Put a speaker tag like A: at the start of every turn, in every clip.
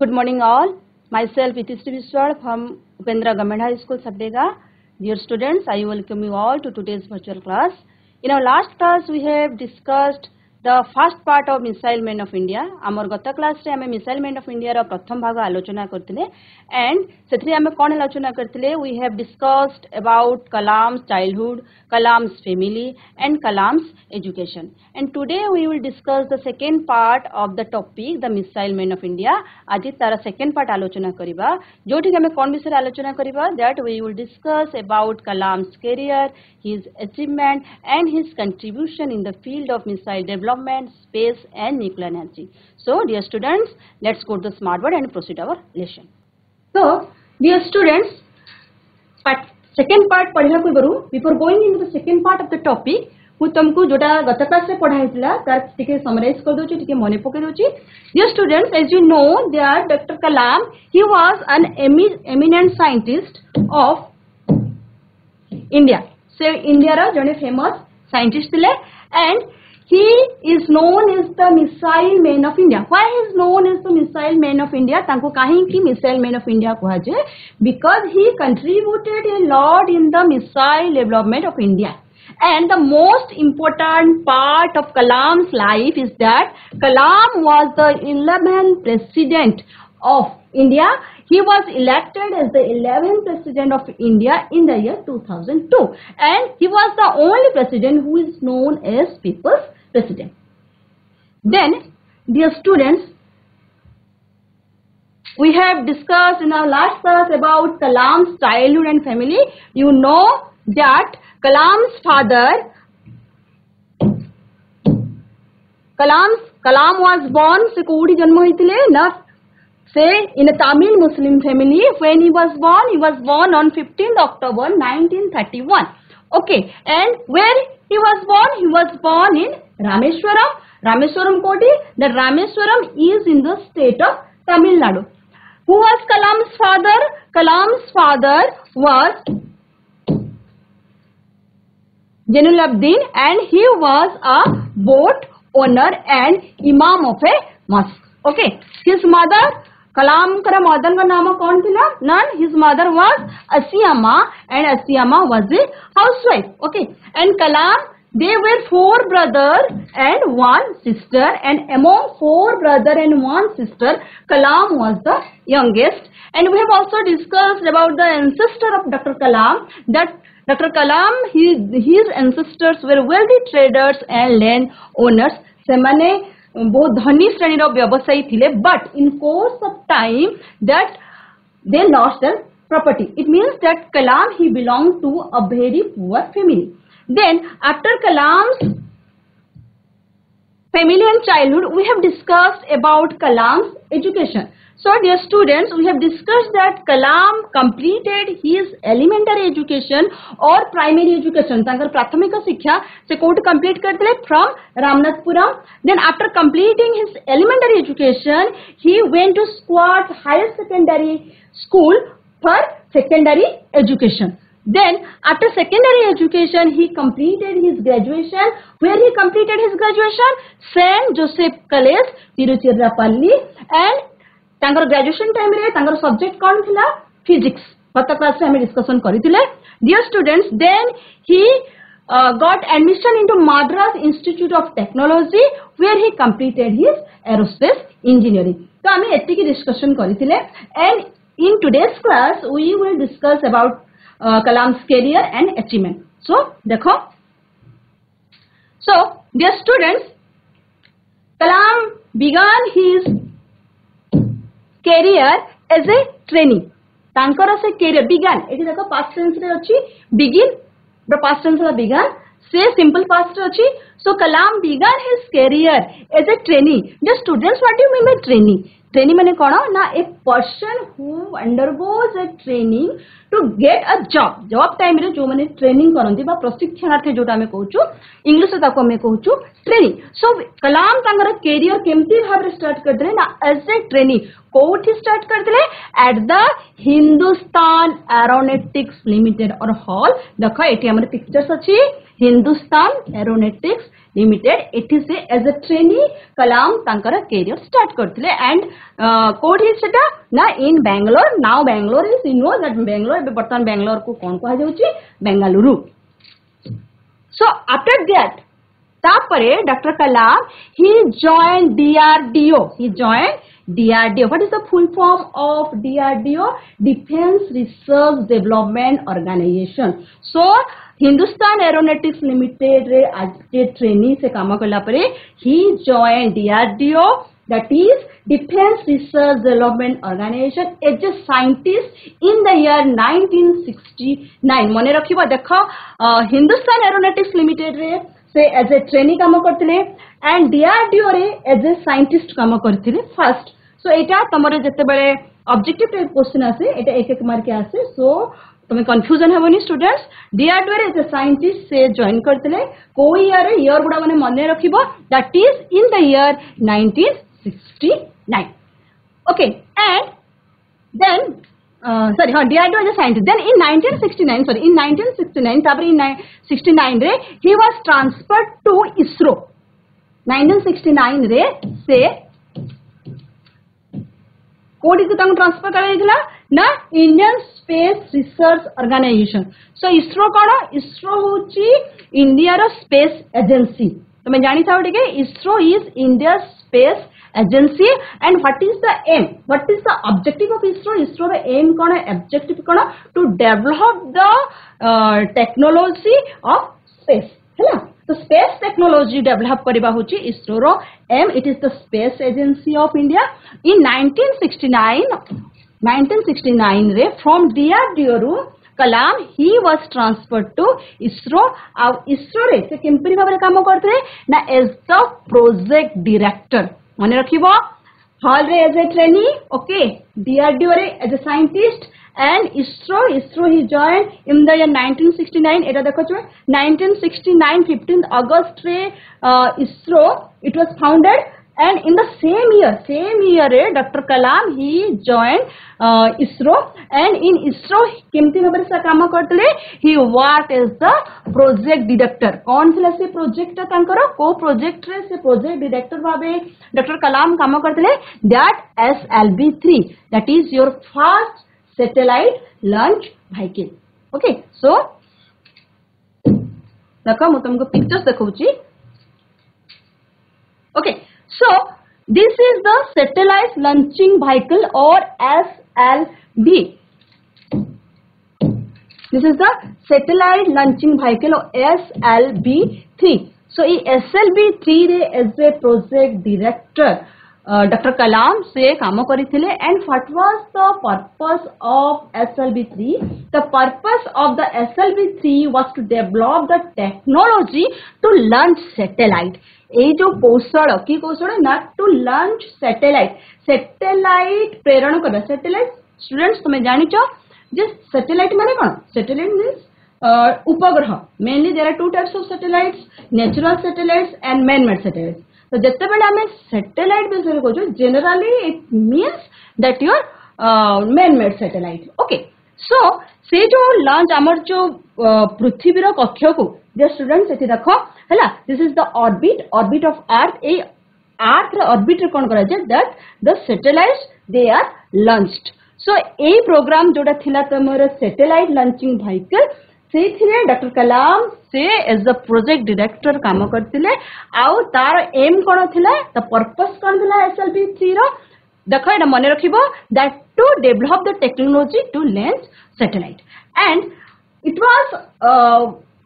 A: Good morning all. Myself Itishri Biswal from Upendra Government High School, Sabdega. Dear students, I welcome you all to today's virtual class. In our last class, we have discussed the first part of Missile Men of India. आमर गत class रे हमें missile man of India रो प्रथम भाग आलोचना करथिले and सेथि हमें कोन आलोचना करथिले we have discussed about Kalam's childhood Kalam's family and Kalam's education and today we will discuss the second part of the topic the missile man of India आज तार सेकंड पार्ट आलोचना करिबा जोठी हमें कोन विषय आलोचना करिबा that we will discuss about Kalam's career his achievement and his contribution in the field of missile development, space and nuclear energy. So dear students, let's go to the smart board and proceed our lesson. So dear students, second part पढ़िला पूर्व before going into the second part of the topic ମୁଁ तुमको जोटा गत class रे पढ़ाइतिला तार टिके summarise कर दोची टिके मने पके दोची. Dear students, as you know that Dr. Kalam, he was an eminent scientist of India. से इंडिया रा जने फेमस साइंटिस्ट थिले and he is known as the missile man of India. Why he is known as the missile man of India? तांको काहे की missile man of India कहा जाए? Because he contributed a lot in the missile development of India. And the most important part of Kalam's life is that Kalam was the 11th president of India. He was elected as the 11th president of India in the year 2002 and he was the only president who is known as people's president. Then dear students, we have discussed in our last class about Kalam's childhood and family. You know that Kalam's father Kalam was born से कोड़ी जन्म होइतिले ना say in a Tamil Muslim family. When he was born on 15th October 1931. Okay, and where he was born in Rameswaram Koti. The Rameswaram is in the state of Tamil Nadu. Who was Kalam's father? Kalam's father was Jainul-Abdin and he was a boat owner and imam of a mosque. Okay, his mother Kalam करा मदन का नाम कौन थिला? None. His mother was Asiyama and Asiyama was a housewife. Okay. And Kalam, they were 4 brothers and 1 sister and among 4 brothers and 1 sister, Kalam was the youngest. And we have also discussed about the ancestor of Dr. Kalam that Dr. Kalam, his ancestors were wealthy traders and land owners. semane बहुत धनी श्रेणी व्यवसायी थिले but in course of time that they lost their property. It means that Kalam, he belonged to a very poor family. Then after Kalam's family and childhood, we have discussed about Kalam's education. So dear students, we have discussed that Kalam completed his elementary education or primary education. तांकर प्राथमिक शिक्षा से coat complete करते from Ramnathpuram. Then after completing his elementary education, he went to Squat Higher Secondary School for secondary education. Then after secondary education, he completed his graduation. Where he completed his graduation? St. Joseph College, Tiruchirappalli. And तांकर graduation time रे तांकर subject कौन थिला? Physics. गत class में discussion करिथिले. Dear students, then he got admission into Madras Institute of Technology where he completed his aerospace engineering. तो हमें एति की discussion करिथिले and in today's class we will discuss about Kalam's career and achievement. So देखो, so dear students, Kalam began his career as a trainee. तांकर से career began. एठी देखो past tense रे अछि begin, the past tense La began. से simple past रे अछि. So Kalam began his career as a trainee. The students, what do you mean by trainee? Trainee माने कौन ना? A person who undergoes a training to get a job. Job time रे जो माने training करंती बा प्रशिक्षणार्थी जोटा हमें कहूचु इंग्लिश रे ताको हमें कहूचु training. So Kalam तांगर career केमती भाबरे स्टार्ट करदले ना as a trainee. कोठी स्टार्ट करदले at the Hindustan Aeronautics Limited और हॉल. देखो एठी हमर पिक्चर्स अछि Hindustan Aeronautics लिमिटेड एठी से एज अ ट्रेनी कलाम तांकर कैरियर स्टार्ट करथिले एंड कोठी सेटा ना in Bangalore now Bangalore is you know that Bangalore बर्तमान बेंगलोर को कोन कहा जाउची बेंगलुरु सो आफ्टर दैट तापरे doctor Kalam he joined DRDO what is the full form of DRDO Defense Research Development Organization so Hindustan aeronautics limited रे आज के ट्रेनी से काम करला परे he joined DRDO that is Defense Research Development Organization as a scientist in the year 1969 मने रखिबो देखो Hindustan aeronautics limited रे से एज ए ट्रेनी काम करथिले एंड डीआरडीओ रे एज ए साइंटिस्ट काम करथिले फर्स्ट सो एटा तमरे जते बेले ऑब्जेक्टिव टाइप क्वेश्चन आसे एटा एक एक मार्क के आसे सो तमे कंफ्यूजन हेबोनी स्टूडेंट्स डीआरडीओ रे एज ए साइंटिस्ट से जॉइन करथिले को ईयर गुडा माने मने रखिबो that is in the year 1969 okay and then sorry DRDO as a scientist then in 1969 तापर in 69 रे he was transferred to ISRO 1969 रे से कोडी को तंग ट्रांसफर करा दिला ना इंडियन स्पेस रिसर्च ऑर्गेनाइजेशन सो ISRO कोन ISRO होची इंडिया रो स्पेस एजेंसी तमे जानि थाओ ठीक है ISRO is India space agency and what is the aim what is the objective of ISRO ro aim kona objective kona to develop the technology of space hela so space technology develop kariba hochi ISRO ro aim it is the space agency of India in 1969 re from DRDO ru Kalam he was transferred to ISRO ISRO रे से केम्परी भाबरे काम करथले ना as the project director मने रखिबो HAL रे as a trainee okay DRDO रे as a scientist and ISRO he joined in the year 1969 एटा देखो छ 1969 15th August रे ISRO it was founded and in the same year Dr. Kalam he joined ISRO and in ISRO केमती भाबरे से काम करतले he worked as the project director कौन थिला से प्रोजेक्ट तांकर को प्रोजेक्ट रे से प्रोजेक्ट डायरेक्टर भाबे डॉक्टर कलाम काम करतले that SLV3 that is your first satellite launch vehicle okay so देखो मु तुमको pictures दिखाउची okay so this is the satellite launching vehicle or SLV this is the satellite launching vehicle or SLV3 so ये SLV3 रे as a project director Dr. Kalam से काम करिथिले and what was the purpose of SLV3 the purpose of the SLV3 was to develop the technology to launch satellite ए जो कौशल की कौशल ना to launch satellite प्रेरण करबा satellite students तुमे जानि छ जे सैटेलाइट माने कोन सैटेलाइट मींस उपग्रह mainly there are two types of satellites natural satellites and man made satellites तो जत्ते बेले हमें सैटेलाइट विषय को जो generally it means that your man made satellite okay so से जो लॉन्च हमर जो पृथ्वी रो कक्ष को जे स्टूडेंट्स एथि देखो हला this is the orbit of earth ए अर्थ रे ऑर्बिट रे कोन करा जे that the satellites they are launched so a program जोडा थिला तमर सैटेलाइट लॉन्चिंग व्हीकल से थिले डॉक्टर कलाम से एज अ प्रोजेक्ट डायरेक्टर काम करथिले आउ तार एम कोन थिला द पर्पस कोन थिला SLV3 रो देखो एटा मने रखिबो that to develop the technology to launch satellite and it was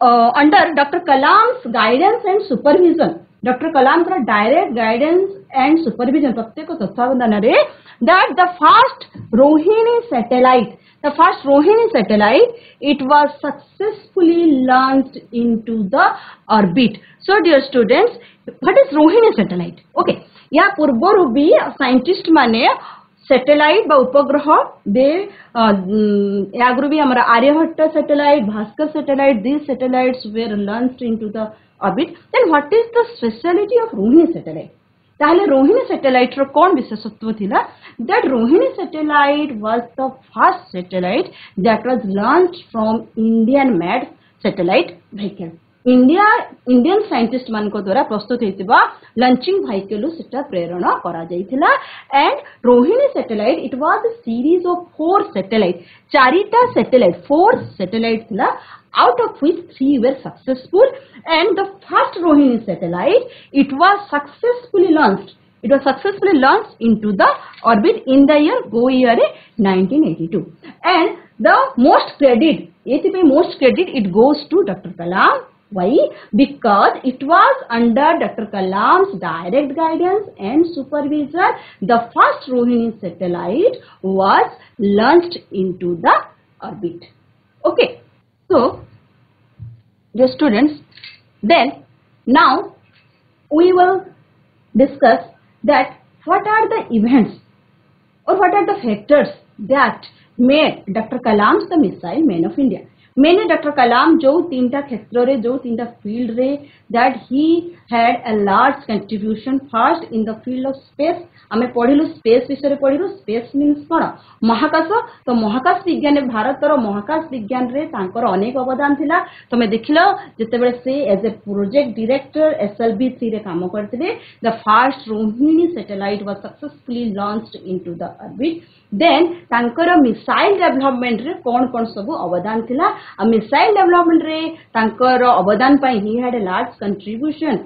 A: under Dr. Kalam's guidance and supervision Dr. Kalam का direct guidance and supervision प्रत्येक तत्वावधान रे that the first Rohini satellite it was successfully launched into the orbit so dear students what is Rohini satellite okay या पूर्व भी scientist माने satellite बा उपग्रह दे आगरु भी हमारा Aryabhata satellite Bhaskara satellite these satellites were launched into the orbit then what is the speciality of Rohini satellite ताहले रोहिणी सैटेलाइट रो कोन विशेषत्व थिला that Rohini satellite was the first satellite that was launched from Indian made satellite vehicle Indian scientist मान द्वारा प्रस्तुत होता launching vehicle सेटा प्रेरण करा जाइथिला and Rohini satellite it was a series of 4 satellite चारिटा सैटेलाइट 4 सैटेलाइट थिला out of which 3 were successful and the first Rohini satellite it was successfully launched into the orbit in the year 1982 and the most credit it goes to Dr. Kalam. Why? Because it was under Dr. Kalam's direct guidance and supervision the first Rohini satellite was launched into the orbit. Okay. So, dear students, then now we will discuss that what are the events or what are the factors that made Dr. Kalam the missile man of India. मैंने doctor कलाम जो 3टा क्षेत्र रे जो 3टा field रे that he had a large contribution first in the field of space आमे पढ़िलु space विषय पढ़िलु space means कोन महाकाश तो महाकाश विज्ञान भारतर महाकाश विज्ञान रे तांकर अनेक अवदान थिला तमे देखिलो जेतेबेले से as a project director SLV-3 रे काम करथिले the first Rohini satellite was successfully launched into the orbit then तांकर मिसाइल डेवलपमेंट रे कोन सब अवदान थिला आ मिसाइल डेवलपमेंट रे तांकर अवदान पाई he had a large contribution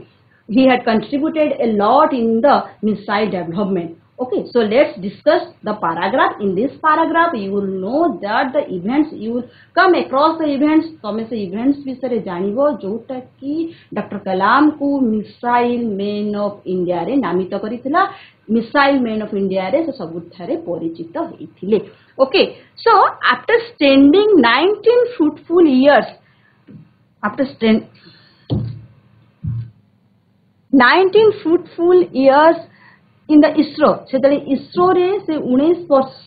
A: he had contributed a lot in the missile development. Okay, so let's discuss the paragraph. In this paragraph you will know that the events you will come across the events तमे से events विषय जानिबो जोटा कि doctor Kalam को missile man of India रे नामित करिथिला missile man of India रे से सबुठारे परिचित होइथिले. Okay, so after spending 19 fruitful years 19 fruitful years in the ISRO सेतले ISRO रे से 19 वर्ष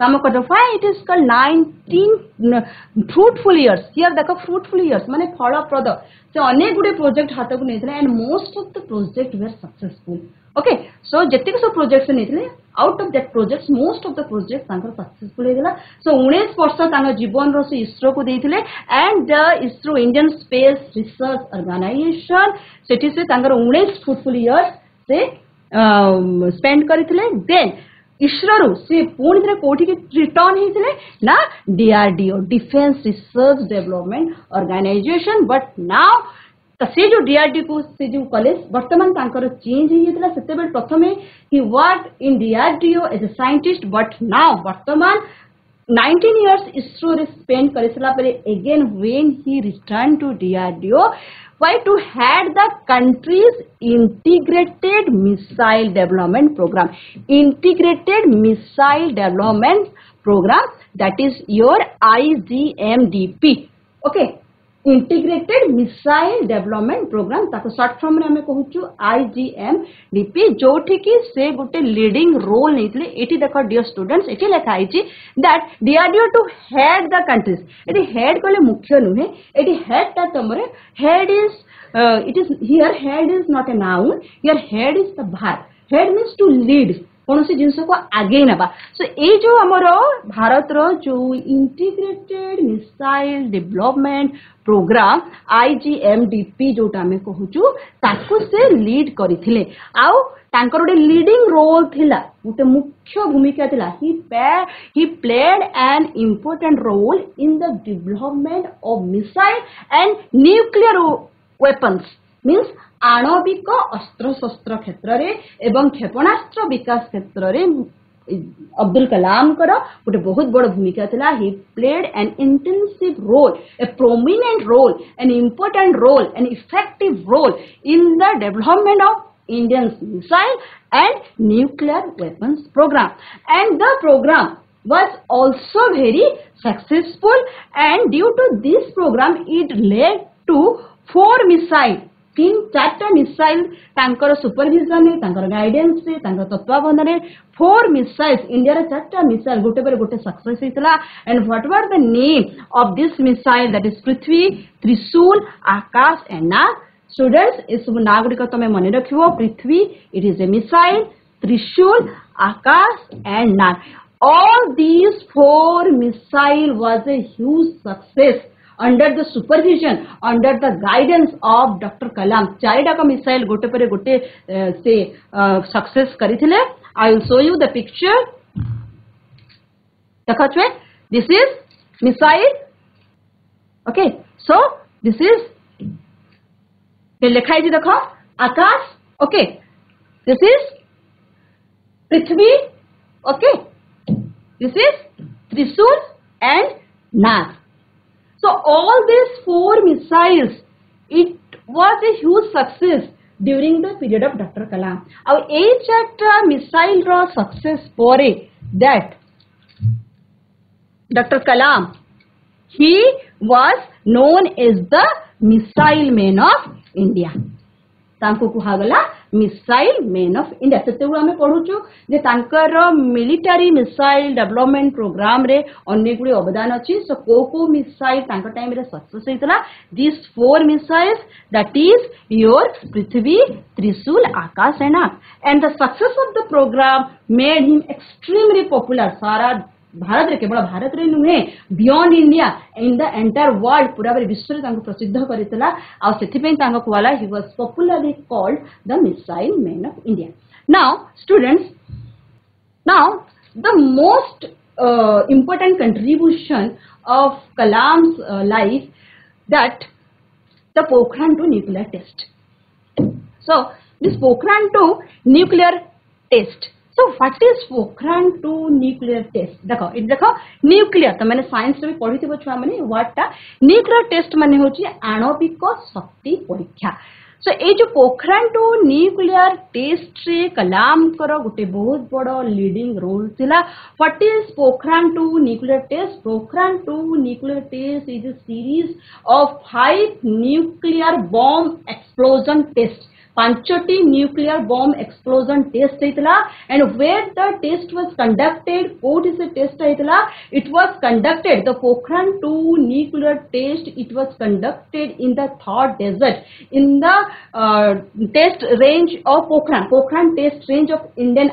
A: काम कर why it is called 19 fruitful years here देखो fruitful years माने फलप्रद से अनेक गुडे प्रोजेक्ट हाथ को नेथिले and most of the project were successful. Okay, so जेतिक सब प्रोजेक्ट नेथिले out of that projects most of the projects तांकर सक्सेसफुल हेगला. so 19 वर्ष तांकर जीवन रो से ISRO को देथिले and the ISRO Indian Space Research Organization सेठी से तांकर 19 fruitful years से स्पेंड करिथिले. then ISRO रो से पूर्ण रे कोठी के रिटर्न हेथिले ना DRDO Defense Research Development Organization. but now तो से जो DRDO को से जो कॉलेज वर्तमान तांकर चेंज हेइतला सेते बेल प्रथमे he work in DRDO as a scientist but now वर्तमान 19 years ISRO रे स्पेंड करिसला परे again when he return to DRDO why to head the country's integrated missile development program that is your IGMDP. okay, integrated missile development programme ताको short form रे हमें कहूछु IGMDP जोठी की से गोटे लीडिंग रोल नेतले. एठी देखो डियर स्टूडेंट्स एठी लिखा आइछि that DRDO to head the countries. एठी हेड कोले मुख्य नुहे एठी हेड ता तमरे head is it is here head is not a noun here head is the verb. Head means to lead कौन सी जिनस को आगे नबा. सो ए जो हमरो भारत रो जो integrated missile development programme IGMDP जोटा हमें कहूछु ताको से लीड करिथिले आउ तांकर गोटे लीडिंग रोल थिला गोटे मुख्य भूमिका थिला. he played an important role in the development of missile and nuclear weapons means आणविक अस्त्र शस्त्र क्षेत्र रे एवं क्षेपणास्त्र विकास क्षेत्र रे अब्दुल कलाम करो गोटे बहुत बड़ भूमिका थिला. he played an intensive role, a prominent role, an important role, an effective role in the development of Indian missile and nuclear weapons program. And the program was also very successful and due to this program it led to 4 missiles 3-4 missile तांकर supervision रे तांकर guidance रे तांकर तत्वावधान रे 4 missiles India रे 4टा missile गोटे पर गोटे सक्सेस हितला. And what were the name of this missile that is Prithvi Trishul Akash and Nag. Students इस सब ना गुडी को तमे मने रखिबो. Prithvi it is a missile, Trishul Akash and Nag. all these 4 missile was a huge success under the supervision, under the guidance of Dr. Kalam. चारिटा का missile गोटे पर गोटे से success करिथिले. I will show you the picture. देखा छे, this is missile. Okay, so this is लिखा है जी, देखो आकाश. Okay, this is Prithvi. Okay, this is Trishul and Nag. So all these 4 missiles, it was a huge success during the period of Dr. Kalam. Our H-8 missile ro success pore that Dr. Kalam, he was known as the missile man of India. तांको कुहागला missile man of India. सेते आमे पढुछु जे तांकर military missile development programme रे अनेक गुडी अवदान अछि. सो को missile तांकर टाइम रे सक्सेस हेतला. This 4 missiles, that is your Prithvi, Trishul, Akash and the success of the program made him extremely popular. सारा भारत रे, केवल भारत रे नुहे, beyond India, in the entire world, पूरा विश्व रे तांको प्रसिद्ध करितला. आ सेथि पे तांको कुआला he was popularly called the missile man of India. Now students, now the most important contribution of Kalam's life, that the Pokhran 2 nuclear test. So this Pokhran 2 nuclear test. So what is Pokhran 2 nuclear test? देखो it देखो nuclear, तो मैंने science में पढ़ी थी वो छुआ मैंने व्हाट टा nuclear test माने होची आणविक शक्ति परीक्षा. सो ये जो पोखरान 2 न्यूक्लियर टेस्ट रे कलाम करो गोटे बहुत बड़ लीडिंग रोल थिला. What is Pokhran 2 nuclear test? Pokhran 2 nuclear test is a series of 5 nuclear bomb explosion test. 5टी न्यूक्लियर बॉम्ब एक्सप्लोजन टेस्ट हेतला. And where the test was conducted, कोड इज टेस्ट हेतला, it was conducted, the Pokhran 2 nuclear test it was conducted in the Thar desert in the test range of Pokhran test range of Indian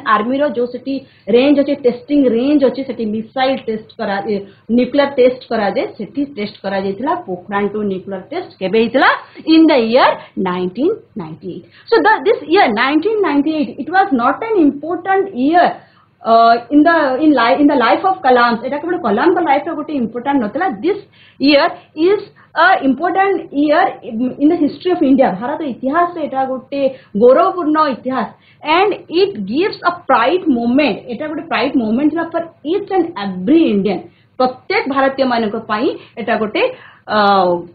A: army रो जो सेठी range अछि, testing range अछि, सेठी missile test करा, nuclear test करा जे, सेठी test करा जेथिला Pokhran 2 nuclear test. केबे हेतला? In the year 1998. So this year 1998, it was not an important year in the life of Kalam. एटा केवल कलाम का लाइफ रे गोटे important नतला. This year is a important year in the history of India. Bharat इतिहास रे एटा गोटे गौरवपूर्ण इतिहास. And it gives a pride moment. एटा गोटे pride moment La for each and every Indian. प्रत्येक भारतीय मानक पाई एटा गोटे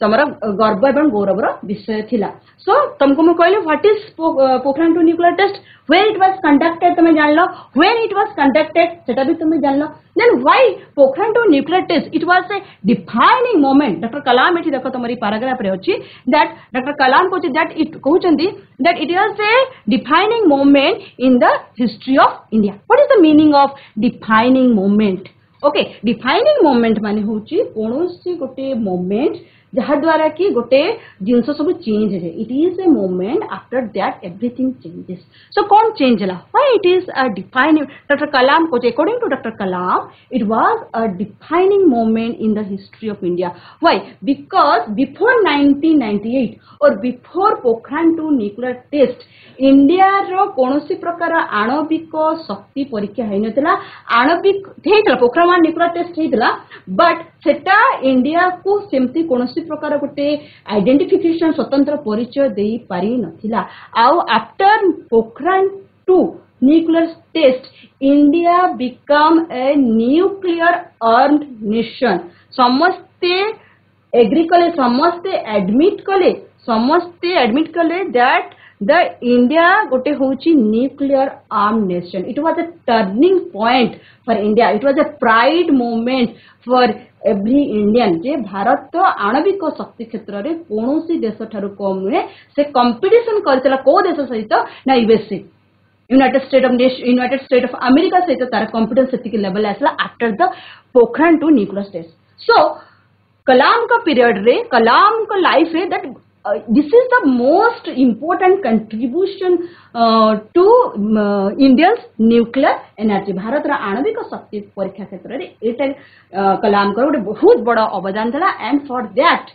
A: तमरा गर्व एवं गौरव विषय थिला. सो तुमको मैं कहले what is Pokhran 2 nuclear test, where it was conducted तुम जानलो, व्हेन इट वाज कंडक्टेड सेटा भी तुम जानलो. Then why Pokhran 2 nuclear test? It was a defining moment. Doctor Kalam एठी देखो तुम्हारी पैराग्राफ रे अछि दैट डॉक्टर कलाम कहछि दैट इट कहउचंदी that it was a defining moment in the history of India. What is the meaning of defining moment? Okay, defining moment माने होची कोनोसी गोटे मोमेंट जहा द्वारा कि गोटे जिंस सब चेंज है. It is a moment after that everything changes. So कौन चेंज हला? Why it is a defining? Doctor Kalam को according to doctor Kalam it was a defining moment in the history of India. Why? Because before 1998 और before Pokhran 2 nuclear test India रो कोनोसी प्रकार आणविक शक्ति परीक्षा है नतला. आणविक हेतला पोखरान 1 न्यूक्लियर टेस्ट हेतला, बट सेटा इंडिया को सेमती कोनोसी प्रकार गोटे आइडेंटिफिकेशन स्वतंत्र परिचय दे पारि नथिला. आउ after Pokhran 2 nuclear test, India become a nuclear armed nation. समस्ते एग्री कले, समस्ते एडमिट कले that the India गोटे होची nuclear armed nation. It was a turning point for India. It was a pride moment for every Indian. जे भारत तो आणविक शक्ति क्षेत्र रे कोनोसी देश ठारू कम नुहे से कंपटीशन करतला. को देश सहित ना USA, united state of America सहित तार कॉन्फिडेंस सेतिक लेवल आसला after the Pokhran 2 nuclear test. So Kalam का पीरियड रे, कलाम का लाइफ है that this is the most important contribution to India's nuclear energy. Bharat रा आणविक शक्ति परीक्षा क्षेत्र रे एटा कलाम को गोटे बहुत बड़ा अवदान था and for that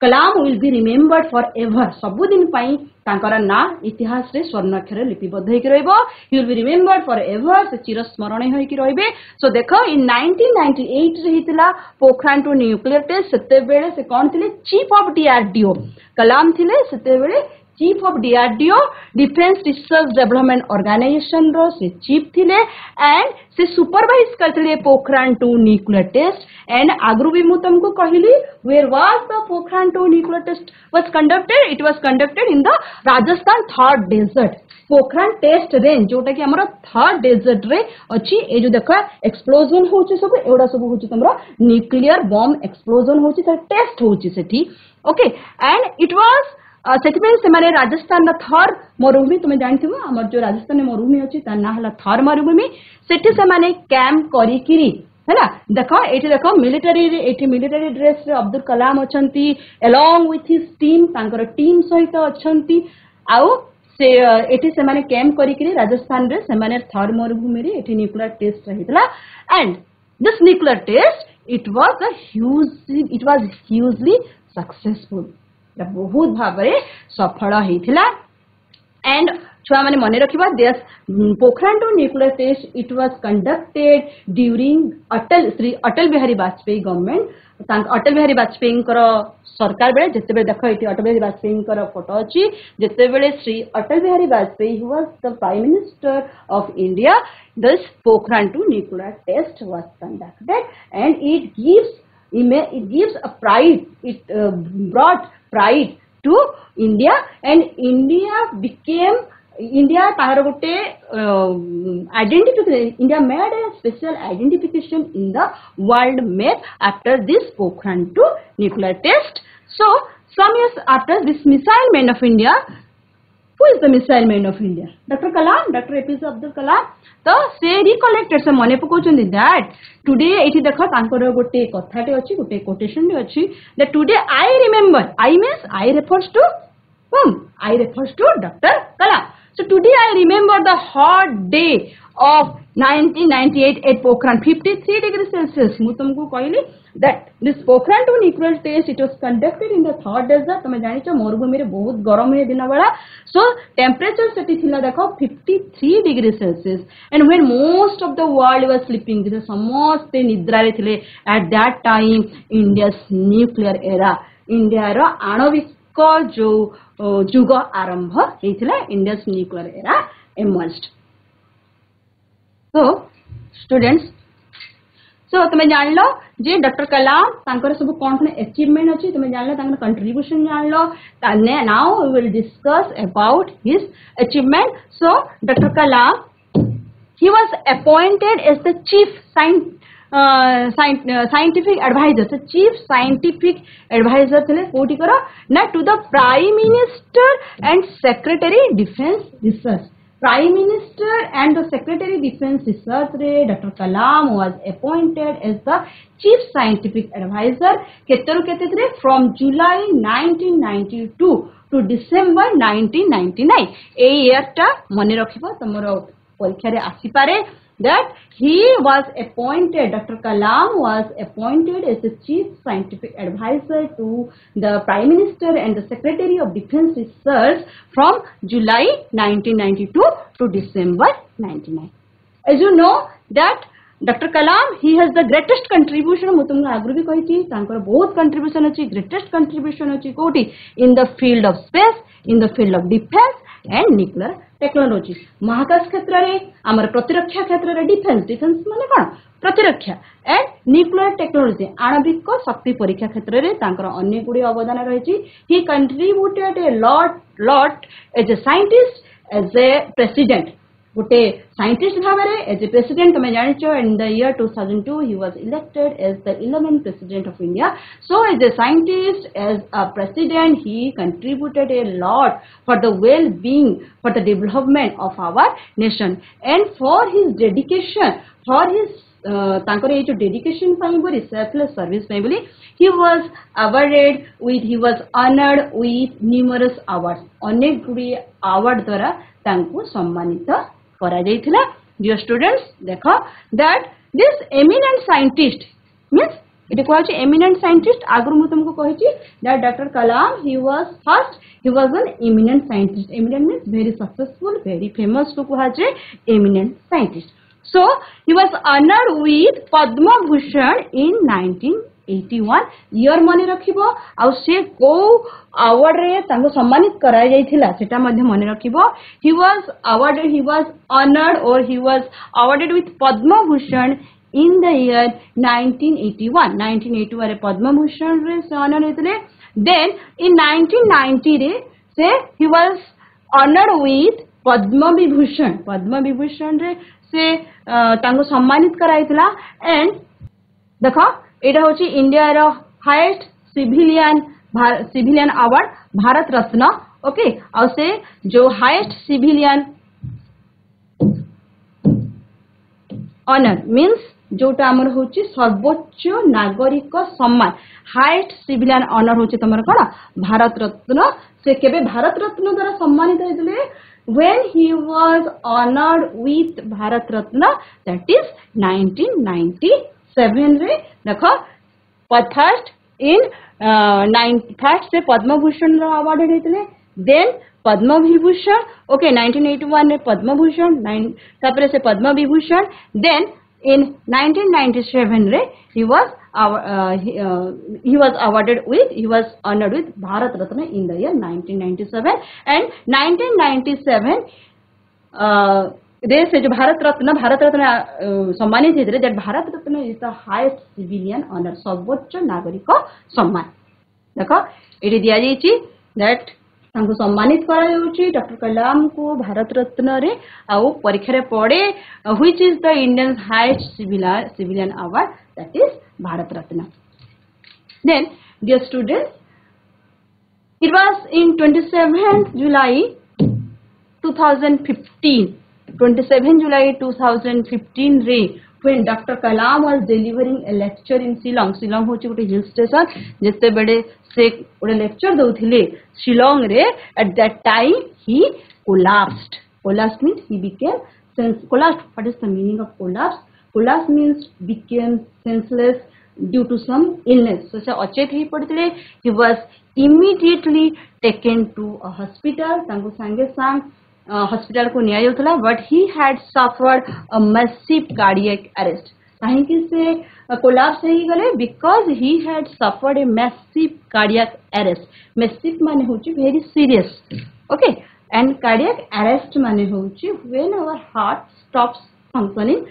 A: Kalam will be remembered forever सबुदिन पाई तांकर ना इतिहास रे स्वर्णाक्षर लिपिबद्ध होइक रहइबो he will be remembered forever से चिरस्मरणीय होइक रहिबे सो देखो इन 1998 रे हितला पोखरान टू न्यूक्लियर टेस्ट सेते बेले से कोन थिले चीफ ऑफ डीआरडीओ कलाम थिले सेते बेले chief of DRDO defence research development organisation रो से चीफ थिले एंड से सुपरवाइज करथिले Pokhran two nuclear test and आगरु भी मु तुमको कहिली where was the Pokhran two nuclear test was conducted it was conducted in the Rajasthan Thar desert Pokhran test range जोटा कि हमर थर्ड डेजर्ट रे अछि ए जो देखो एक्सप्लोजन होछि सब एडा सब होछि तमरा न्यूक्लियर बॉम्ब एक्सप्लोजन होछि त टेस्ट होछि सेठी ओके एंड इट वाज सेटिमेंट से माने राजस्थान रा थर मरुभूमि तुम जानथिबो हमर जो राजस्थान में मरुभूमि अछि ता ना हला थर मरुभूमि सेठी से माने कैंप करिकिरी हैला देखो एठी देखो मिलिटरी ड्रेस रे Abdul Kalam अछंती along with his team तांकर टीम सहित अछंती आउ से एठी से माने कैंप करिकिरी राजस्थान रे से माने थर मरुभूमि रे एठी न्यूक्लियर टेस्ट रहितला and this nuclear test it was hugely successful बहुत भावरे सफल होइथिला एंड छुआ माने मने रखिबा देश Pokhran two nuclear test it was conducted during Shri Atal Bihari Vajpayee government Atal Bihari Vajpayee सरकार बेले जते बेले देखो इति अटल बिहारी वाजपेयी फोटो अछि जते बेले Shri Atal Bihari Vajpayee who was the prime minister of India this Pokhran two nuclear test was conducted and it gives a pride brought pride to India and India तार गोटे identification India made a special identification in the world map after this Pokhran 2 nuclear test. So some years after this missile man of India, who is the missile man of India? Dr. Kalam, Dr. APJ Abdul Kalam. तो से recollected से मने पकोचंदी that today एठी देखो तांकर गोटे कथाटे अछि गोटे कोटेशन रे अछि that today I remember I means I refers to whom I refers to Dr. Kalam. So today I remember the hot day of 1998 at Pokhran 53 degrees Celsius. मु तुमको कहली that this Pokhran 2 nuclear test it was conducted in the third desert. तुम जानि छ मरुभूमि रे बहुत गरम है दिन बेला. So temperature सेठी थिला देखो 53 degrees Celsius and when most of the world was sleeping जे समस्त निद्रा रे थिले at that time India's nuclear era India रो आणविक जो जुग आरंभ हेथिला India's nuclear era emerged. So students so तुम जान लो जे डॉक्टर कलाम तांकर सब कोन कोन अचीवमेंट अछि तुम जान लो तांकर कंट्रीब्यूशन जान लो ताने now we will discuss about his achievement. So doctor Kalam he was appointed as the chief scientific advisor. So chief scientific advisor thile कोठी करो ना to the prime minister and secretary defense research. Prime Minister and the Secretary Defense Research रे Dr. Kalam was appointed as the Chief Scientific Advisor केतरु केते from July 1992 to December 1999. A year टा मने रखिबो तमरो परीक्षा रे आसी पारे that he was appointed, Dr. Kalam was appointed as the Chief Scientific Advisor to the Prime Minister and the Secretary of Defense Research from July 1992 to December 1999. As you know that Dr. Kalam, he has the greatest contribution, ମୁଁ तुमକୁ ଆଗରୁ ବି କହିଛି ତାଙ୍କର ବହୁତ contribution ଅଛି, greatest contribution ଅଛି କୋଉଠି in the field of space, in the field of defense and nuclear technology. महाकाश क्षेत्र रे हमर प्रतिरक्षा क्षेत्र रे डिफेंस माने कोन प्रतिरक्षा एंड न्यूक्लियर टेक्नोलॉजी आणविक शक्ति परीक्षा क्षेत्र रे तांकर अन्य गुडी अवदान रहिछि. He contributed a lot as a scientist as a president गोटे साइंटिस्ट भावरे एज ए प्रेसिडेंट तुम जानिछ इन द ईयर 2002 he was elected as the 11th president of India. So as a scientist, as a president, he contributed a lot for the well-being, for the development of our nation, and for his dedication, for his तांकर ये जो dedication पाई बोली selfless service पाई बोली he was awarded with he was honored with numerous awards अनेक गुडी award द्वारा तांको सम्मानित करा जायथिला dear students देखो that this eminent scientist means it was eminent scientist आगु मु तुमको कहि that Dr. Kalam he was an eminent scientist eminent means very successful very famous to कहा जे eminent scientist so he was honored with Padma Bhushan in 1981 year मने रखिबो आ से को award रे तांको सम्मानित कराय जायथिला सेटा मध्ये मने रखिबो he was honored or he was awarded with Padma Bhushan in the year 1981 रे पद्म भूषण रे से honor हेतले then in 1990 रे से he was honored with Padma Vibhushan रे से तांको सम्मानित कराइतला एंड देखो एटा होची इंडिया रो highest civilian award Bharat Ratna okay और से जो हाईएस्ट सिविलियन ऑनर मींस जोटा हमर होची सर्वोच्च नागरिक सम्मान हाईएस्ट सिविलियन ऑनर होची तमर कोन भारत रत्न से केबे भारत रत्न द्वारा सम्मानित हेतले when he was honored with Bharat Ratna that is 1997 रे देखो first से पद्म भूषण रो award हेतले then Padma Vibhushan okay 1981 रे पद्म भूषण तापरे से पद्म विभूषण then in 1997 रे he was honored with Bharat Ratna in the year 1997 and 1997 रे से जो भारत रत्न सम्मानित हेतले that Bharat Ratna is the highest civilian honor सर्वोच्च नागरिक सम्मान देखो एटी दिया जायछि that तांको सम्मानित करा जाउछि डॉक्टर कलाम को भारत रत्न रे आउ परीक्षा रे पड़े which is the Indian highest civilian award that is Bharat Ratna then dear students it was in 27 July 2015 रे when Dr. Kalam was delivering a lecture in Shillong होची गोटे हिल स्टेशन जते बेडे से गोटे लेक्चर दउथिले शिलोंग रे at that time he collapsed means he became collapsed. What is the meaning of collapse means became senseless due to some illness so से अचेत ही पड़थिले he was immediately taken to a hospital तांको संगे संग hospital को निया जाउथला but he had suffered a massive cardiac arrest काहे कि से कोलैप्स हे गले because he had suffered a massive cardiac arrest massive माने होची very serious okay and cardiac arrest माने होची when our heart stops functioning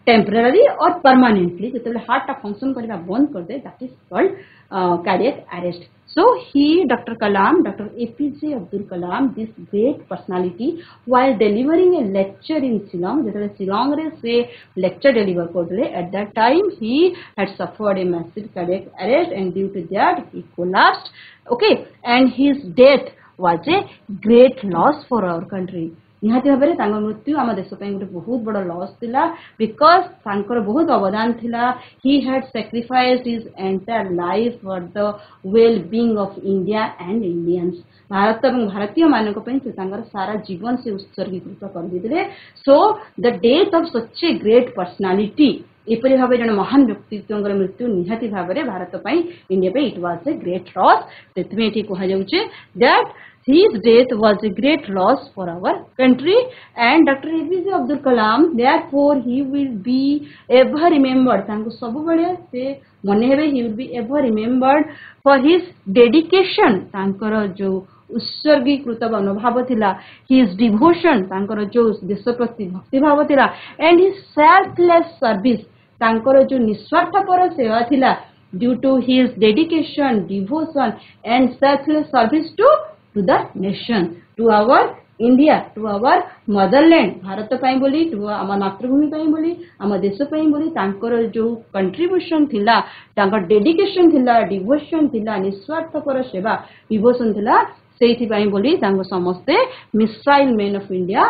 A: temporary और परमानेंटली जतले हार्ट फंक्शन करबा बंद कर दे that is called cardiac arrest. So he, Dr. APJ Abdul Kalam, this great personality, while delivering a lecture in Shillong, Shillong re se lecture deliver kodle, at that time he had suffered a massive cardiac arrest and due to that he collapsed. Okay, and his death was a great loss for our country. निहाती भाबरे तांगर मृत्यु आम देश पई गोटे बहुत बड़ loss थिला because तांकर बहुत अवदान थिला he had sacrificed his entire life for the well being of India and Indians Bharat एवं भारतीय मानक पई से तांकर सारा जीवन से उत्सर्गीकृत कर दिले so the death of such a great personality एपरि भाबे जन महान व्यक्तित्वंकर मृत्यु निहाती भाबरे भारत पई इंडिया पे it was a great loss तेतमे एठी कहा जाउचे that his death was a great loss for our country and Dr. APJ Abdul Kalam therefore he will be ever remembered तांको सब बळे से मने हेबे he will be ever remembered for his dedication तांकर जो उत्सर्गीकृत मनोभाव थिला his devotion तांकर जो देश प्रति भक्ति भाव थिला and his selfless service तांकर जो निस्वार्थपर सेवा थिला due to his dedication devotion and selfless service to the nation, to our India, to our motherland, Bharat पई बोली to आम मातृभूमि पई बोली आम देश पई बोली तांकर जो कंट्रीब्यूशन थिला तांकर डेडिकेशन थिला डिवोशन थिला निस्वार्थपर सेवा डिवोशन थिला सेठी पई बोली तांको समस्ते मिसाइल मैन ऑफ इंडिया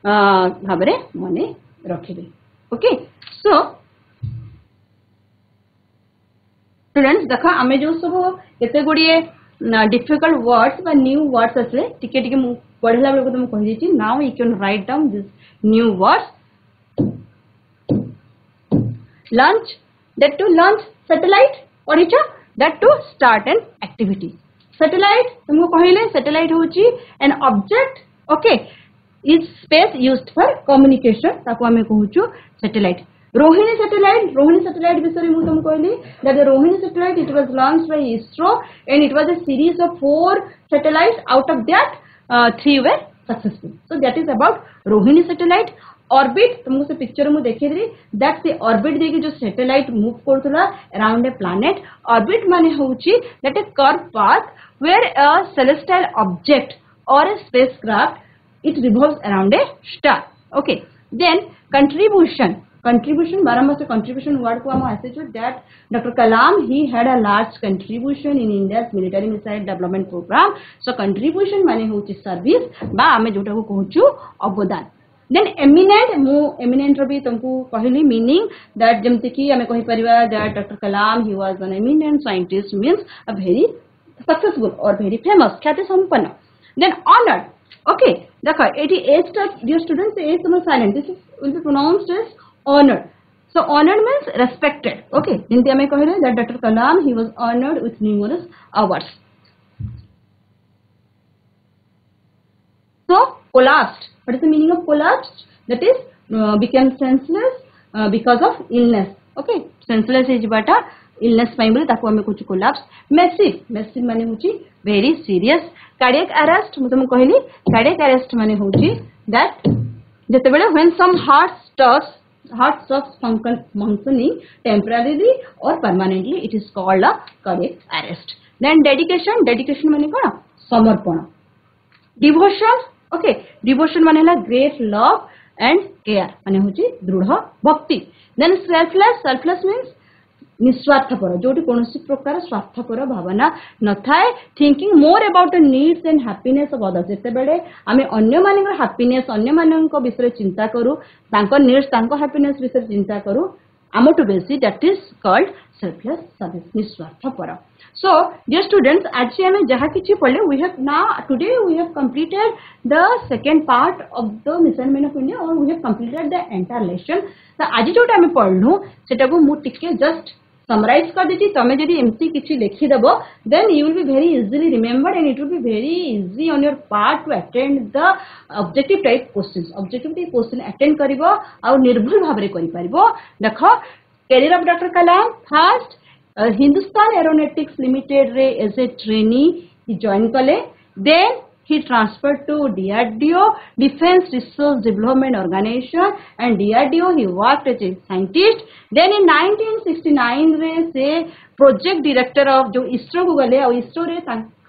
A: भाबरे मने रखिबे ओके सो स्टूडेंट्स देख आम जो सब केते गुड़िए डिफिकल्ट वर्ड्स बा न्यू वर्ड्स आसले टिके टिके मु पढ़ला बेले तुम कहि दिछि now you can write down this new words launch that to launch satellite पढ़िछ that to start an activity satellite तुमको कहले satellite होची an object okay is space used for communication ताको हमें कहूछु satellite रोहिणी satellite विषय मु तुमको कहली that the Rohini satellite it was launched by ISRO and it was a series of 4 satellites out of that 3 were successful so that is about Rohini satellite orbit तुमको से picture में देखि दे दैट से ऑर्बिट देके जो सैटेलाइट मूव करथला around a planet orbit माने होची that a curve path where a celestial object or a spacecraft it revolves around a star okay then contribution बारंबार से कंट्रीब्यूशन वर्ड को हम ऐसे जो that doctor Kalam he had a large contribution in India's military missile development programme so contribution माने होची service बा हमें जोटा को कहूछु अवदान then eminent mu eminent ro bi तुमको कहली मीनिंग दैट जेमति कि हमें कहि परिबा that doctor Kalam he was an eminent scientist means a very successful or very famous ख्याति संपन्न then honored okay देखो एटी एज dear students एज तुम silent this will be pronounced as honored so honored means respected okay जेमति हमें कहले that doctor Kalam he was honored with numerous awards so collapsed what is the meaning of collapsed that is became senseless because of illness okay senseless is bata illness पाई बोले ताको हमें कुछ collapse massive माने होची very serious cardiac arrest मु तुम कहली cardiac arrest माने होची that जते बेले when some heart stops functioning temporarily or permanently it is called a cardiac arrest then dedication माने कोन समर्पण devotion ओके डिवोशन माने हला ग्रेट लव एंड केयर माने होची दृढ़ भक्ति देन सेल्फलेस मींस निस्वार्थपर जोटी कोनोसी प्रकार स्वार्थपर भावना न थाए thinking more about the needs and happiness of others जते बेले आमे अन्य मानकर हैप्पीनेस अन्य मानक विषय चिंता करू तांको नीड्स तांको हैप्पीनेस विषय चिंता करू आमो टू बेसी that is called selfless service निस्वार्थपर so dear students आज हमें जहाँ किछि पढ़ले we have now today we have completed the second part of the mission man of India or we have completed the entire lesson तो आज जोटा हमें पढ़लु सेटा को मु टिके जस्ट समराइज कर देती तमे जदी एमसी किछि लिखि देबो then you will be very easily remembered and it will be very easy on your part to attend the objective type question attend करिवो और निर्भुल भाबरे करि परिबो देखो carrier of doctor Kalam first Hindustan Aeronautics Limited रे as a trainee he joined kale then he transferred to DRDO Defense Research Development Organization and DRDO he worked as a scientist then in 1969 रे से project director of जो ISRO को गले और ISRO रे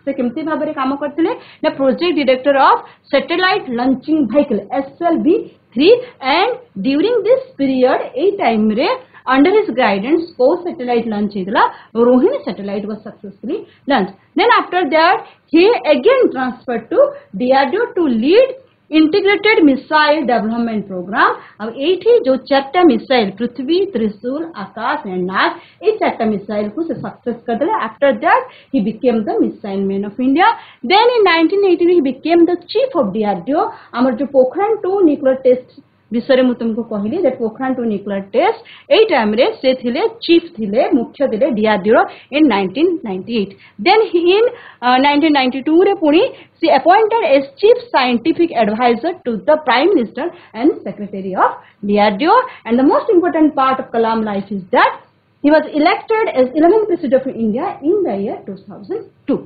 A: से केमती भाबरे काम करथिले ना project director of satellite launching vehicle SLV-3 and during this period A time रे under his guidance co-satellite launch idla Rohini satellite was successfully launched then after that he again transferred to DRDO to lead integrated missile development program अब एठी जो चारटा missile Prithvi Trishul Akash and Nag A चारटा missile को से success कर दिले after that he became the missile man of India then in 1980 he became the chief of DRDO हमर जो Pokhran 2 nuclear test विषय मु तुमको कहली दैट पोखरण 2 न्यूक्लियर टेस्ट ए टाइम रे से थिले चीफ थिले मुख्य थिले DRDO इन 1998 देन इन 1992 रे पुनी सी appointed as chief scientific adviser to the prime minister and secretary of DRDO and the most important part of Kalam life is that he was elected as 11th president of India in the year 2002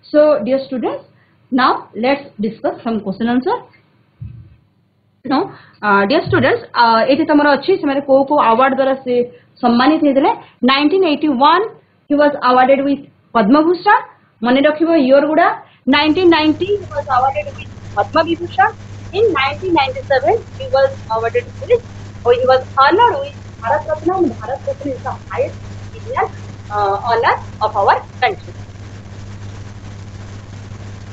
A: so dear students now let's discuss some question answer no dear students एटी तमरो अच्छी से मेरे को award द्वारा से सम्मानित हेदले 1981 he was awarded with Padma Bhushan मने रखिबो ईयर गुडा 1990 he was awarded with Padma Vibhushan in 1997 he was awarded with और he was honoured with Bharat Ratna is the highest Indian honour of our country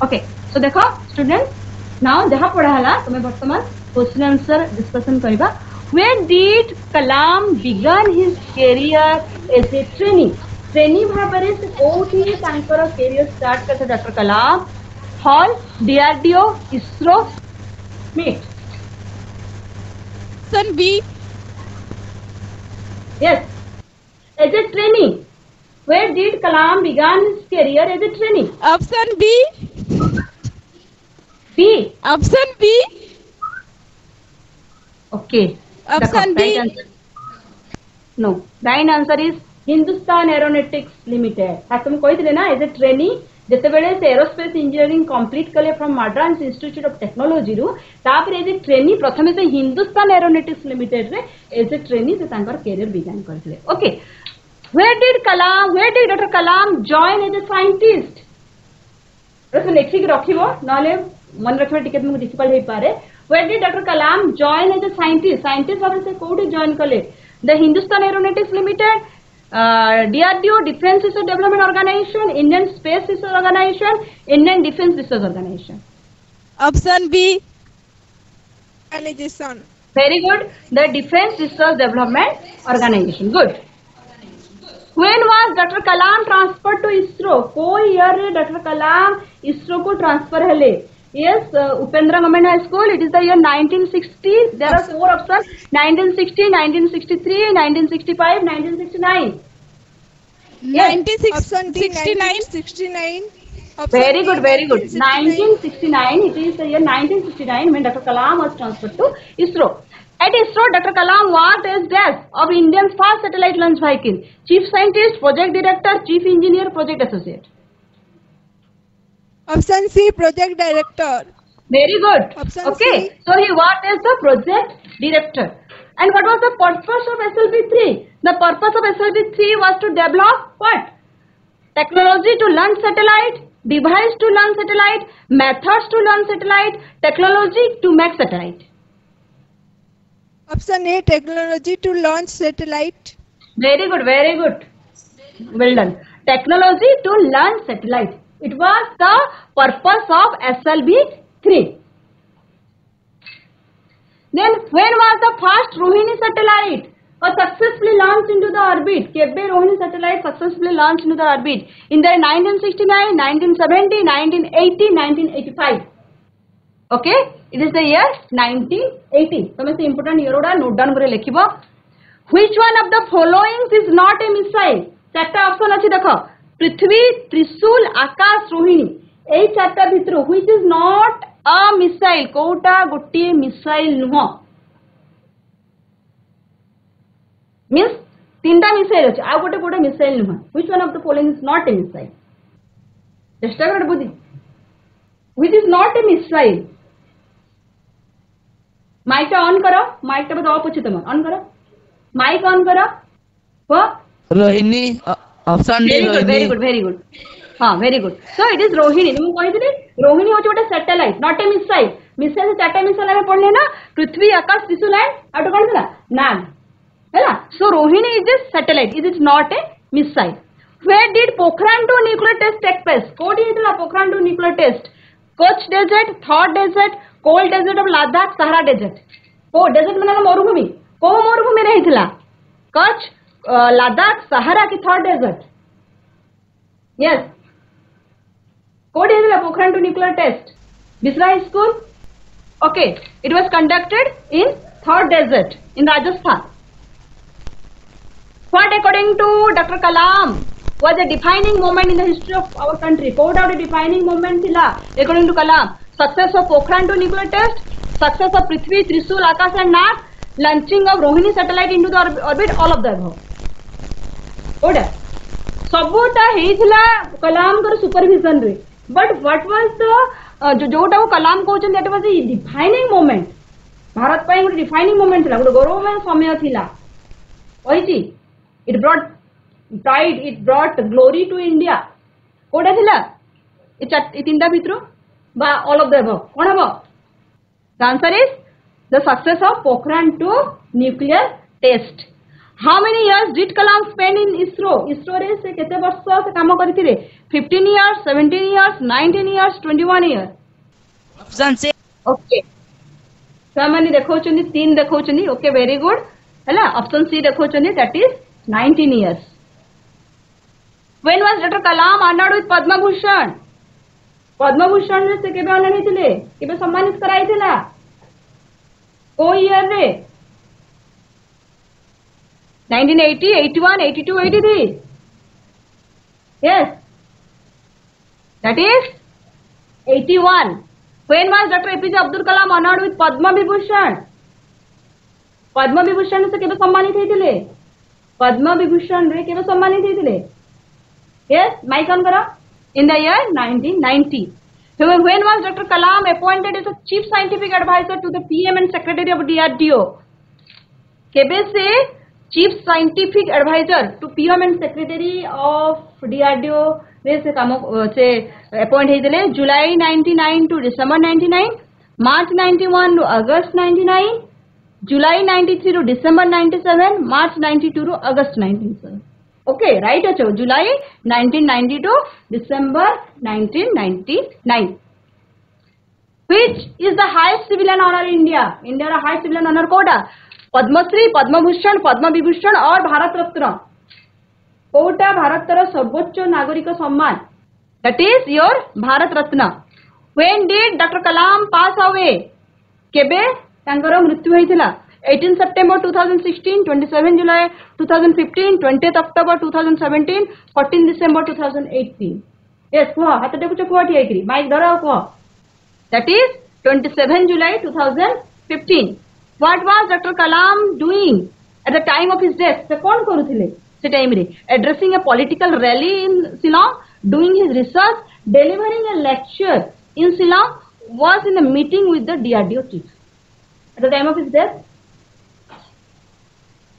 A: okay so देखो स्टूडेंट्स नाउ जहां पढ़ा हला तुमे वर्तमान क्वेश्चन आंसर डिस्कशन करबा Where did Kalam began his career as a trainee? Trainee भाव से कोठी तांकर कैरियर स्टार्ट करते doctor Kalam HAL DRDO ISRO मीट
B: option B
A: yes as a trainee where did Kalam begin his career as a trainee
B: option B
A: B
B: option B
A: okay
B: option B
A: no right answer is Hindustan aeronautics limited हाँ तुम कही ना as a trainee जितेबले से aerospace engineering complete कले from Madras institute of technology रु तापर as a trainee प्रथमे से हिंदुस्तान एरोनॉटिक्स लिमिटेड रे एज ए ट्रेनी से तांकर कैरियर बिगिन करथिले okay where did doctor Kalam join as a scientist रस लेखिक रखिबो नले मन रखबे टिके तुमको डिफिकल्ट हे पारे where did doctor Kalam join as a scientist भाबे से कोठी जॉइन कले the Hindustan aeronautics Limited DRDO Defense Research Development Organization, Indian Space Research Organization, Indian Defense Research Organization.
B: Option B. Organization.
A: Very good. The Defense Research Development Organization. Good. When was Dr. Kalam transferred to ISRO? कोई year रे Dr. Kalam ISRO को transfer हेले? Yes, Upendra Government High School. It is the year 1960. There are 4 options: 1960, 1963, 1965, 1969. Yes.
B: 1969.
A: Very good, very good. 1969. It is the year 1969 when Dr. Kalam was transferred to ISRO. At ISRO, Dr. Kalam worked as desk of India's first satellite launch vehicle, Chief Scientist, Project Director, Chief Engineer, Project Associate.
B: Option C, Project Director.
A: Very good.
B: Option
A: okay.
B: C.
A: So he worked as the Project Director. And what was the purpose of SLV-3? The purpose of SLV-3 was to develop what? Technology to launch satellite, device to launch satellite, methods to launch satellite, technology to make satellite.
B: Option A, technology to launch satellite.
A: Very good, very good. Well done. Technology to launch satellite. It was the purpose of SLV-3. Then when was the first Rohini satellite successfully launched into the orbit? Kebbe Rohini satellite successfully launched into the orbit? In the 1969, 1970, 1980, 1985. Okay? It is the year 1980. Tome se important year oda note down kore lekhibo. Which one of the following is not a missile? Chatta option achi dekho. Prithvi Trishul Akash Rohini एई चारटा भितर which is not a missile कोटा गोटे missile नुह means तीनटा missile अछि आ गोटे गोटे मिसाइल नुह which one of the following is not a missile चेष्टा कर बुद्धि which is not a missile mic on करो माइक टा ऑफ अछि तम ऑन करो माइक ऑन करो हो
C: Rohini option D
A: very good हाँ very good so it is Rohini तुम कहि दिले रोहिणी होचे गोटे satellite not a missile missile चारटा मिसाइल हम पढ़ले ना पृथ्वी आकाश त्रिशूल एंड आउट कोन थिला नाग हैला so Rohini is a satellite it is not a missile where did Pokhran 2 nuclear test take place कोडी हितला Pokhran 2 nuclear test Kutch desert Thar desert cold desert of Ladakh Sahara desert O desert माने मरुभूमि को मरुभूमि रे हितला Kutch Ladakh Sahara की Thar desert yes कोड is Pokhran 2 nuclear test बिस्रा school okay it was conducted in Thar desert in Rajasthan what according to doctor Kalam was a defining moment in the history of our country कोड आउट defining moment थिला according to Kalam success of Pokhran 2 nuclear test success of Prithvi Trishul Akash and Nag launching of Rohini satellite into the orbit all of the above Voda सबटा हेइथिला कलाम कर supervision रे but what was the जोटा को कलाम कहउछन that was a defining moment Bharat पय एक defining moment थिला गोटे गौरवमय समय थिला ओइची it brought pride it brought glory to India कोडा थिला ए तीनटा भितरो बा ऑल ऑफ द अबव कोन हबो the answer is the success of Pokhran 2 nuclear test How many years did Kalam spend in ISRO? ISRO रे से केते वर्ष से काम करथिले 15 years, 17 years, 19 years, 21 years.
C: Option C
A: Okay. छुआ मैंने देखौचनी 3 देखौचनी ओके वेरी गुड हैला ऑप्शन सी देखौचनी that is 19 years when was doctor Kalam honoured with Padma Bhushan से केबे ऑनर हेतिले केबे सम्मानित कराइथिला को ईयर रे 1980 81 82 83 yes that is 81 when was Dr. APJ Abdul Kalam honored with Padma Vibhushan से केबे सम्मानित हेतिले पद्म विभूषण रे केबे सम्मानित हेतिले yes माइक ऑन करो in the year 1990 so when was Dr. Kalam appointed as a chief scientific advisor to the PM and secretary of DRDO केबे से chief scientific advisor to PM and secretary of DRDO रे से काम से appoint हेतिले July 99 to December 99 March 91 to August 99 July 93 to December 97 March 92 to August 97 okay right acho July 1990 to December 1999 which is the highest civilian honor in India रा highest civilian honor कोटा पद्मश्री पद्म भूषण पद्म विभूषण और भारत रत्न कोटा भारतर सर्वोच्च नागरिक सम्मान that is your Bharat Ratna when did Dr. Kalam pass away केबे तांकर मृत्यु होइथिला 18 September 2016 27 July 2015 20th October 2017 14 December 2018 yes को हाथ देखुछ को ठिया करी माइक धराओ को that is 27 July 2015 what was Dr. Kalam doing at the time of his death से कौन करूथिले से टाइम रे addressing a political rally in Shillong doing his research delivering a lecture in Shillong was in a meeting with the DRDO chief at the time of his death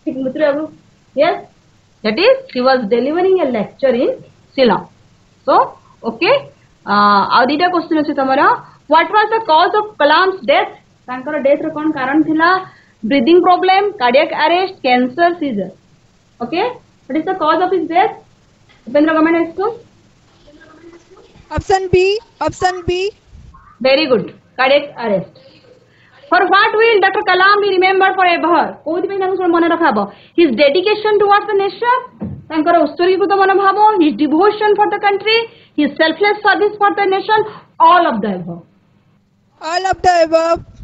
A: ठीक मित्र बाबू yes that is he was delivering a lecture in Shillong so okay आ दीटा question अछि तमरा what was the cause of Kalam's death तांकर death रो कोन कारण थिला breathing problem cardiac arrest cancer seizure okay what is the cause of his death Upendra Government High School
B: option B
A: very good cardiac arrest for what will Dr. Kalam be remembered forever कोथि पे तांको मन रखाबो his dedication towards the nation तांकर उत्सर्गीकृत मनोभाव his devotion for the country his selfless service for the nation all of the above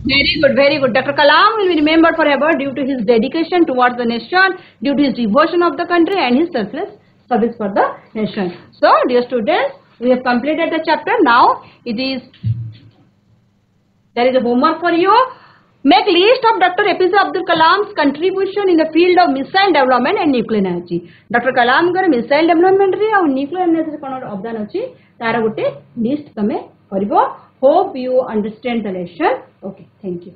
A: very good Dr. Kalam will be remembered forever due to his dedication towards the nation due to his devotion of the country and his selfless service for the nation so dear students we have completed the chapter now there is a homework for you make list of Dr. APJ Abdul Kalam's contribution in the field of missile development and nuclear energy Dr. Kalam कर missile development रे और nuclear energy रे कोन अवदान अछि तार गोटे list तमे करबो hope you understand the lesson okay thank you